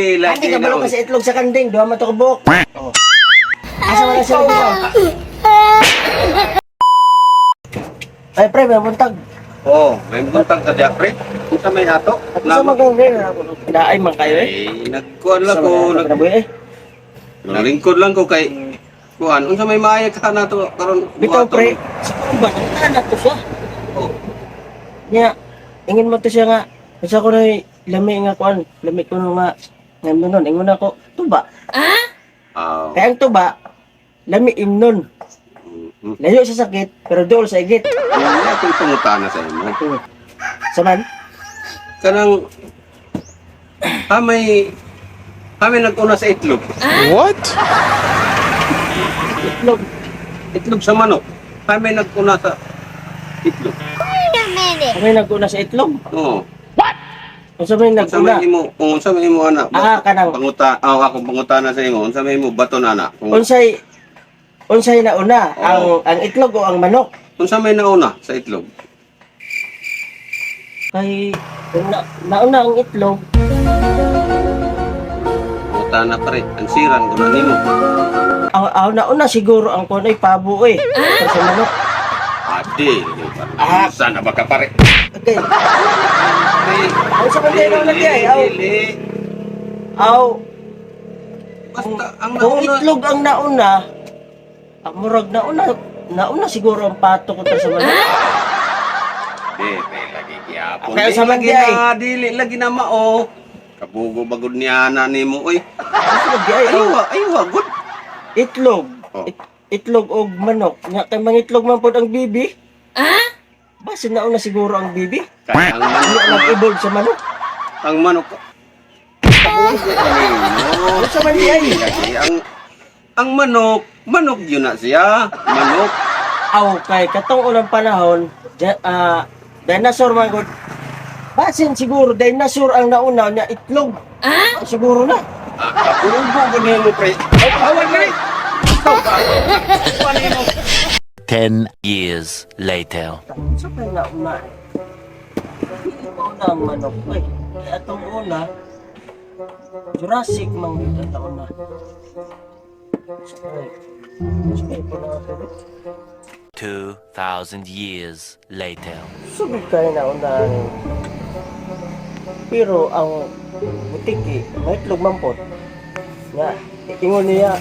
Andi ka balong kasi itlog sa kanding, duha man to kabuk. Oh. Asa wala sila dito? Ay pre, may buntag. Oh, may buntag sa diya, pre. Unsa may ato? Sa magandang daay man kayo eh. Nagkuan lang ko, naglingkod lang ko kay kuan. Unsa may maayag ka na to karon? Bitaw pre, siguro ba na to siya? Oh. Nya, ingin mo to siya nga. Basta ko na lami nga kuan, lami ko nga ngayon ingon ako tuba. Kaya ang tuba, lami imnon. Layo sa sakit, pero dool sa igit. Ano itong pangutana sa imo? Saman? Kanang kami nag-una sa itlog. What? Itlog. Itlog sa manok. Kami nag-una sa itlog. Kami nag-una sa itlog. Oo. Unsa may nag-una? Unsa may imo ana? Kanang ako pangutana sa imo. Unsa may imo baton ana? Unsay nauna, ang itlog o ang manok? Unsa may nauna sa itlog? Kay nauna ang itlog. Pangutana pa rin. Ang siran ko na nimo. Nauna siguro ang kunay pabo eh. Pero sa manok. Adi. Sana ba ka pare? Okay. Ay, sa kanya nauna di ay. Basta ang Kung nauna. itlog ang nauna, ang murag nauna siguro ang pato ko sa manok. May lagi gyapon. Kaya sa lagi mandiay. na dili lagi na mao. Kabugo bagod niya na nimo oy. Aywa good. Itlog. Oh. Itlog o manok. Nya kay mangitlog man pod ang bibi. Basta nauna siguro ang bibi. Kaya ang Hindi manok, nag-evolve sa manok. ang manok. Kabugo kanino. Sa mandiay. Lagi ang manok yun na siya. Manok. Kay katong unang panahon, dinosaur man gud. Basin siguro dinosaur ang nauna nya itlog. Siguro na. Kabugo kanino pre. Awan ka rin. 10 years later. Sa kay nauna. Una ang manok. Ay, atong una Jurassic man gud ang nauna. Sa kay po na ito. 2,000 years later. Sugod kayo na unahan. Pero ang butiki, may itlog mampot. Nga, ingon niya,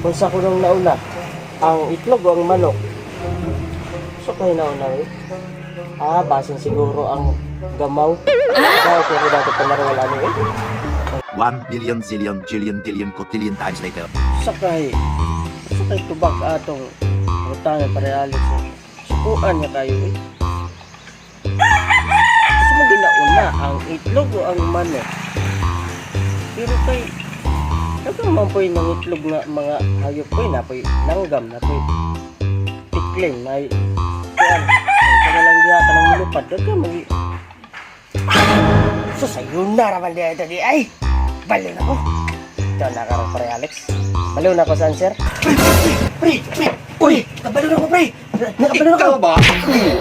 kung sa kunong nauna, ang itlog o ang manok. So kayo nauna eh. Basin siguro ang gamaw. Kaya pero dapat panarwala niyo eh. 1 billion zillion jillion dillion cotillion times later. Sakay tubag atong utang para alis. Sukuan niya kayo eh. Kasi mo ginauna ang itlog o ang manok. Pero kay nagkaman po ng itlog nga mga hayop po na po langgam na po tikling na kuan. Kaya lang diha ka ng mulupad. Nagkaman so sayo na raman diha ito di ay. Baliw na ko. Ito nakarang pre Alex. Baliw na ko saan sir? Pre! Uy! Kabaliw na ko pre! Nakabaliw na ko! Ikaw ba?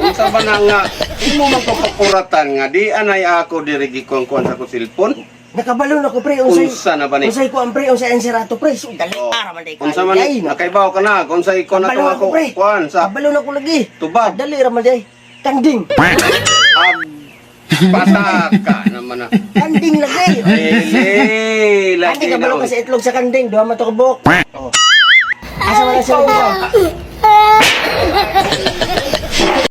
Unsa ba na nga? Imo man ko kakuratan nga di anay ako dirigi kuan sa ko cellphone. Nakabaliw na ko pre! Unsa na ba ni? Unsay ko ang pre! Unsay ang sirato pre! So dali araman day ka! Unsa man nakaibaw ka na? Unsay ko na to ako kuan sa Kabaliw na ko lagi! tubag. Dali raman day! Kanding! Pataka naman na. Kanding lagi! Lagi Kanding kabalo na. kasi itlog sa kanding! Duha man to kabuk! Oh. Asa wala sila dito?